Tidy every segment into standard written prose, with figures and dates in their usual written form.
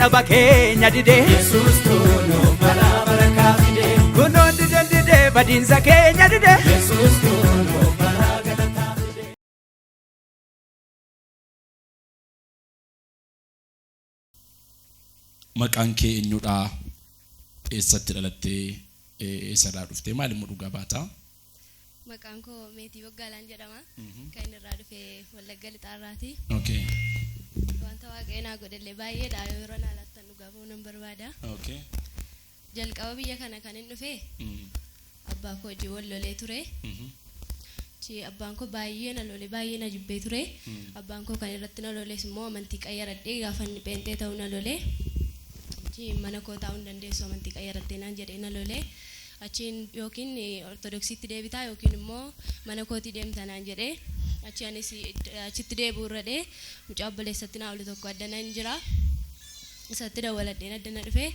saba keenya dide Yesus kuno bara kafide kuno dide badinsa keenya dide Yesus kuno bara galatafide Maqaan kee eenyudha? Eessatti dhalattee eessarraa dhuftee maal immoo dhugaa baata? Maqaan koo Meetii Boggaalaan jedhama. Kan inni irraa dhufe Wallagga Lixaarraati. Okay. Wanta Waaqayyoon naa godhellee baay'eedha. Yeroo na laattan dhugaa ba'uu nan barbaada. Okay. Jalqaba biyya kana kan inni dhufe abbaa koo hojii wal lolee ture. Abbaan koo baay'ee na lolee baay'ee na jibbee ture. Abbaan koo kan irratti na lolees immoo amantii qayyaradhee gaafa inni pheenxee ta'uu na lolee. Mana koo taa'uu hin dandeessu amantii qayyaradhee naan jedhee na lolee. Achiin yookiin ortodoksiitti deebitaa yookiin immoo mana kootii deemta naan jedhee achi anis achitti deebi'uu irradhee mucaa obboleessatti naa olu tokko addana hin jira. Isatti dawwaladheen addana dhufee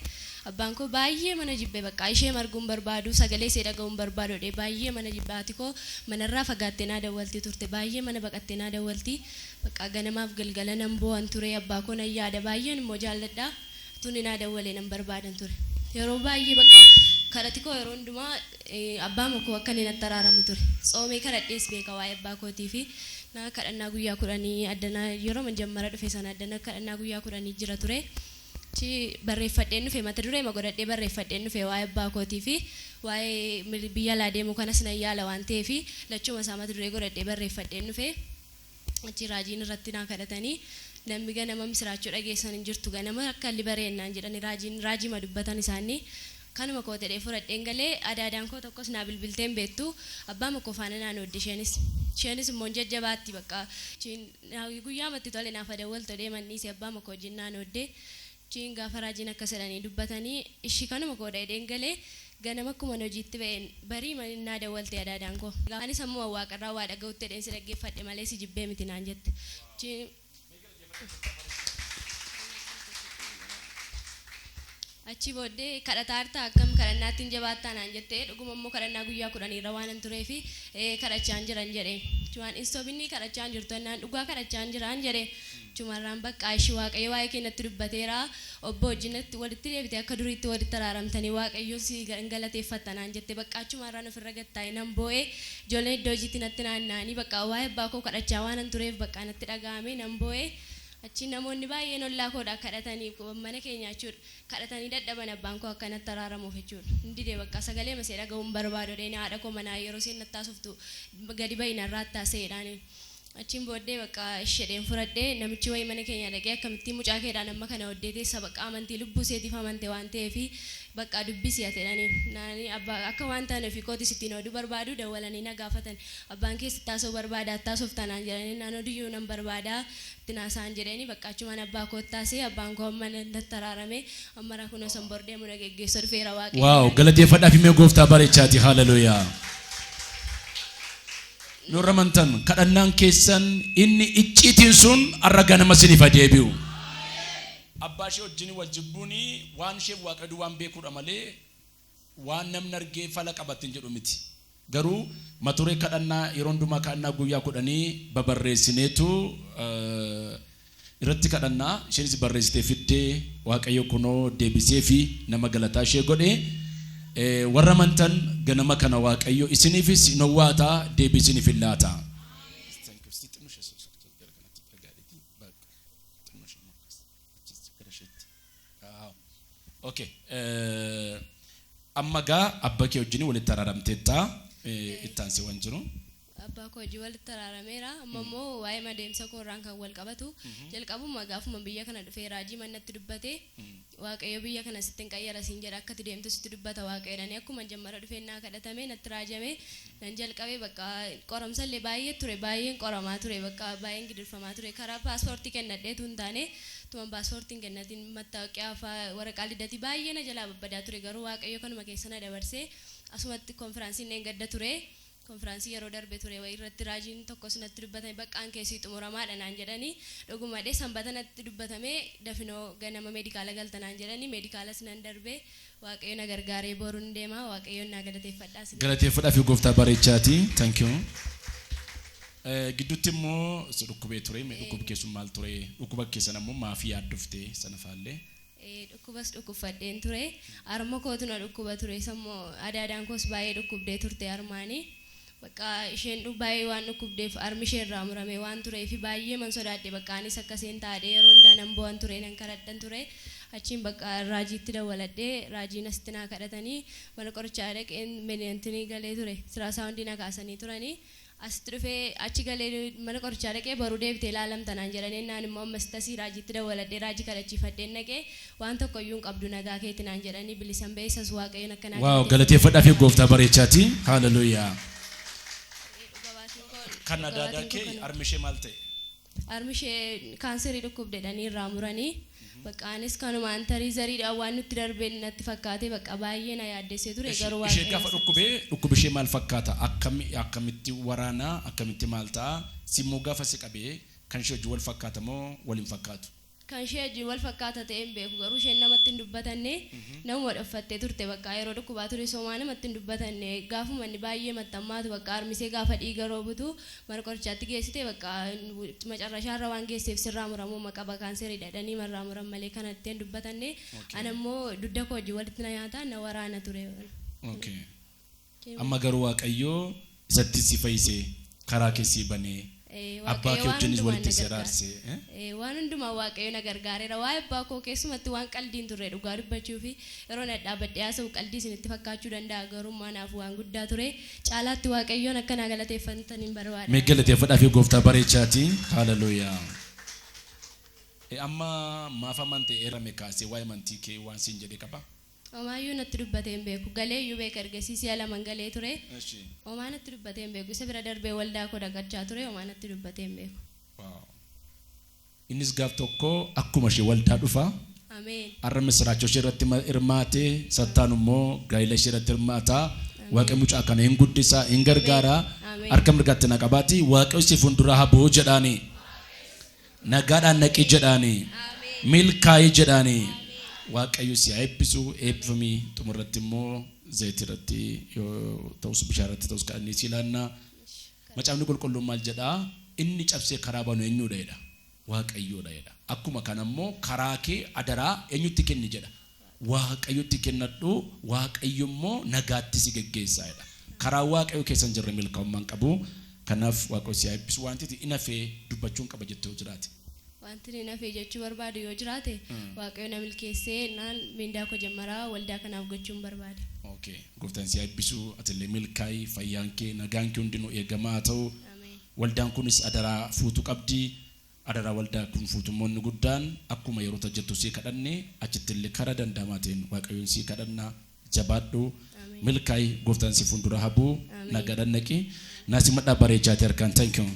abbaan koo baay'ee mana jibbee bakka ishee arguun barbaadu sagalee ishee dhaga'uun barbaadu dhee baay'ee mana jibbaati koo manarraa fagaattee naa dawwaltii turte baay'ee mana baqattee naa dawwaltii bakka ganamaaf galgala nan boo'an ture abbaa koo nan yaada baay'een immoo jaalladhaa tuni naa dawwalee nan barbaadan ture yeroo baay'ee bakka kadhati koo yeroo hundumaa abbaa makoo akka inni natti araaramu ture tsoomee kadhadhees beeka waa'ee abbaa kootii fi naa kadhannaa guyyaa 10 addana yeroo manjammara dhufe sana addana kadhannaa guyyaa 10 jira ture chi barreeffadheen dhufe mata duree ma godhadhee barreeffadheen dhufe waa'ee abbaa kootii fi waa'ee biyya alaa deemu kanas nan yaala waan ta'eef lachuma isaa mata duree godhadhee barreeffadheen dhufe achi raajiin irratti naa kadhatanii namni ganama misiraachuu dhageessan hin jirtu ganama akka libareennaan jedhani raajii ma dubbatan isaanii kanuma koo ta'ee fudhadheen galee adaadaan koo tokkos naa bilbilteen beektu abbaa makoo faana naan oodde isheenis immoo jajjabaatti bakka guyyaa matti tole naaf dawwaltu deemanii abbaa makoo wajjin naan oodde chiin gaafa raajiin akka sedhanii dubbatanii ishii kanuma koo dha'een galee ganama akkuma hojiitti ba'een barii naa dawwalte adaadaan koo anis ammoo waaqarraa waa dhaga'utti dheen si dhaggeeffadhe malee si jibbee miti naan jette achi booddee kadhataa hartaa akkam kadhannaattiin jabaattaa naan jettee dhuguma immoo kadhannaa guyyaa 10 irra waan hin tureef kadhachaan jiran jedhe cumaan istoobinnii kadhachaan jirtu ennaan dhugaa kadhachaan jiraan jedhe cumarraan bakka ishii waaqayyo waa'ee keenyatti dubbateera obbo wajjinatti walitti deebite akka duriitti walitti araaramtanii waaqayyoon si galateeffatta naan jette bakka cumarraan ofirra gattaa'e nan boo'ee ijoolleen iddoo hojiitti natti naanna'anii bakka waa'ee abbaa koo kadhachaa waan hin tureef bakka natti dhaga'ame nan boo'ee achi namoonni baay'een ollaa koodha kadhatanii mana keenya jechuudha kadhatanii dadhaban abbaan koo akkanatti araaramuuf jechuudha hundidee bakka sagalee masee dhaga'uun barbaadu dheeni haadha koo manaa yeroo isheen nattaasuftu gadi bahin irraa attaaseedhaan achiin booddee bakka ishedheen fudhadhee namichi wayii mana keenya dhaqee akkamittiin mucaa keedhaan amma kana hoddeeteessa bakka amantii lubbuu seetiif amante waan ta'eef bakka dubbisi atedhanii naani abbaa akka waan ta'aniif kootis ittiin oduu barbaadu dawwalanii na gaafatan abbaan keessi taasoo barbaada taasoof tanaan jedhanii naan oduyyuu nan barbaada tinaasaan jedhanii bakka achumaan abbaa koottaasee abbaan koo amma natti araarame amma rakkuna san bordee muna geggeessa dhufeera waaqni waaw galateeffadhaaf himee gooftaa bareechaati haleluuyaa Nuramantan kadhannaan keessan inni icciitiin sun arra ganama siniif deebi'u. Abbaa ishee wajjin wal jibbuuni waan ishee waaqa duwwaan beekuudha malee waan namni argee fala qabatin jedhu miti. Garuu maturee kadhannaa yeroo hundumaa kadhannaa guyyaa 10 babarreessineetu irratti kadhannaa isheenis barreessitee fiddee waaqayyo kunoo deebisee fi nama galataa ishee godhee warra mantan ganama kana waaqayyo isiniifis nowwaata deebisiniif illaata. Okay. Amma gaa abbaa kee wajjin walitti araaramteetta ittaansi waan jiru. abbaa koo hojii walitti araarameera amma immoo waa'ee madeemsa koorraan kan wal qabatu jalqabuma gaafuma biyya kana dhufee raajii mannatti dubbate waaqayyo biyya kana sittin qayyara siin jedha akkati deemtu sitti dubbata waaqayyoodhaan akkuma jammara dhufee naa kadhatame natti raajame nan jalqabee bakka qoramsallee baay'ee ture baay'een qoramaa ture bakka baay'een gidirfamaa ture karaa paaspoortii kennadheetu hin taane tuman paaspoortiin kennatiin mattaawoqiyaa waraqaa liddatii baay'ee na jalaa babbadaa ture garuu waaqayyo kanuma keessa na dabarsee asumatti konfiraansiin gadda ture konfiraansii yeroo darbe ture wayi irratti raajiin tokko sinatti dubbatame baqqaan keessii xumuramaadha naan jedhanii dhugumadhee sanbata natti dubbatame dafinoo ganama meedikaala galtanaan jedhanii meedikaala sinan darbe waaqayyo na gargaaree boruun deema waaqayyoon na galateeffadhaa fi gooftaa bareechaati. Thank you. Gidduutti immoo dhukkubee ture mee dhukkub keessum maal ture dhukkuba keessan ammoo maafii yaaddofte sana faallee dhukkubas dhukkubfadheen ture arma kootu na dhukkuba ture sammoo adaadaan koos baay'ee dhukkubdee turte armaanii bakka isheen baay'ee waan dhukkubdeef armi ishee irraa murame waan tureef baay'ee man sodaadhe bakka anis akkaseen taadhee yeroo hundaa nan bo'an ture nan kadhadhan ture achiin bakka raajiitti dawwaladhee raajiin asitti naa kadhatanii mana qorichaa dhaqeen meneentinii galee ture siraasaa hundi na kaasanii turanii asitti dhufee achi galee mana qorichaa dhaqee baruu deebitee ilaalamtanaan jedhanii naan immoo ammas tasii raajiitti dawwaladhee raajii kadhachiifadheen dhaqee waan tokko iyyuu hin qabdu nagaa keetinaan jedhanii bilisan beeksas waaqayyoon akkanaa waaw galateeffadhaaf gooftaa bareechaati haleluuyaa kan adaada kee armishee maal ta'e armishee kaanserii dhukkubdeedhanii irraa muranii bakka anis kanumaan tarii zariidhaan waan nutti darbeen natti fakkaate bakka baay'ee na yaaddessee ture garuu waan ishee gaafa dhukkubishee maal fakkaata akkamitti waraana akkamitti maal ta'a simmuu gaafa si qabee kan ishee wajjin wal fakkaata moo wal hin fakkaatu kan ishee wajjin wal fakkaata ta'een beeku garuu isheen namatti hin dubbatanne nama wadhaffattee turte bakka yeroo dhukkubaa ture somaa namatti hin dubbatanne gaafuma inni baay'ee maxxammaatu bakka armisee gaafa dhiiga roobutu mana qorichaatti geessite bakka macarrashaarra waan geesseef sirraa muramuu maqaa kaanserii dhadhanii marraa muran malee kanatti hin dubbatanne anammoo dudda koo wajjin walitti na nyaataa na waraana ture. Amma garuu waaqayyoo isatti si fayyisee karaa keessii banee abbaa kee wajjinis walitti siraarse waan hundumaa waaqayyo na gargaareera waa'ee abbaa koo keessumatti waan qaldiin turre dhugaa dubbachuu fi yeroo na dhaabbadhee haasa'u qaldii isinitti fakkaachuu danda'a garuu maanaaf waan guddaa ture caalaatti waaqayyoon akka na galateeffataniin barbaada. Mee galateeffadhaaf gooftaa bareechaati haleluuyaa. Amma maaf amante eerame kaasee waa'ee amantii kee waan siin jedhee qaba. Omaayyuu natti dubbatee hin beeku galee iyyuu beeka ergasiisii alaman galee ture omaa natti dubbatee hin beeku isa bira darbee waldaa koo dhaqachaa ture omaa natti dubbatee hin beeku. Innis gaaf tokko akkuma ishee waldaa dhufa har'a misiraachoo ishee irratti hirmaatee sattaan immoo gaa'ila ishee irratti hirmaataa waaqayyo mucaa kana hin guddisaa hin gargaaraa harka mirgaatti na qabaati waaqayyo si fuuldura haboo jedhaanii nagaadhaan naqii jedhaanii milkaa'ii jedhaanii. waaqayyo si eebbisu eebbifamii xumurratti immoo zayitiirratti yoo ta'us bishaarratti ta'us kan inni silaannaa macaafni qulqulluun maal jedhaa inni cabsee karaa banu eenyudha jedha waaqayyoodha jedha akkuma kana immoo karaa kee adaraa eenyutti kenni jedha waaqayyotti kennadhu waaqayyo immoo nagaatti si geggeessaa jedha karaa waaqayyo keessan jirre milkaa'ummaan qabu kanaaf waaqayyo si eebbisu wanti inafee dubbachuun qaba jettee jiraate. Wanti ni nafee jechuu barbaadu yoo jiraate waaqayyo na milkeessee naan mindaa koo jammaraa waldaa kanaaf gochuun barbaada. Gooftaan si eebbisu atillee milkaa'ii fayyaan kee nagaan kee hundinuu eegamaa ta'u waldaan kunis adaraa fuutu qabdi adaraa waldaa kun fuutummoonni guddaan akkuma yeroo tajjattu si kadhanne achitti illee karaa danda'amaatiin waaqayyoon si kadhannaa jabaadhu milkaa'ii gooftaan si fuuldura habuu nagaadhaan naqi naasi madhaa bareechaati harkaan thank you.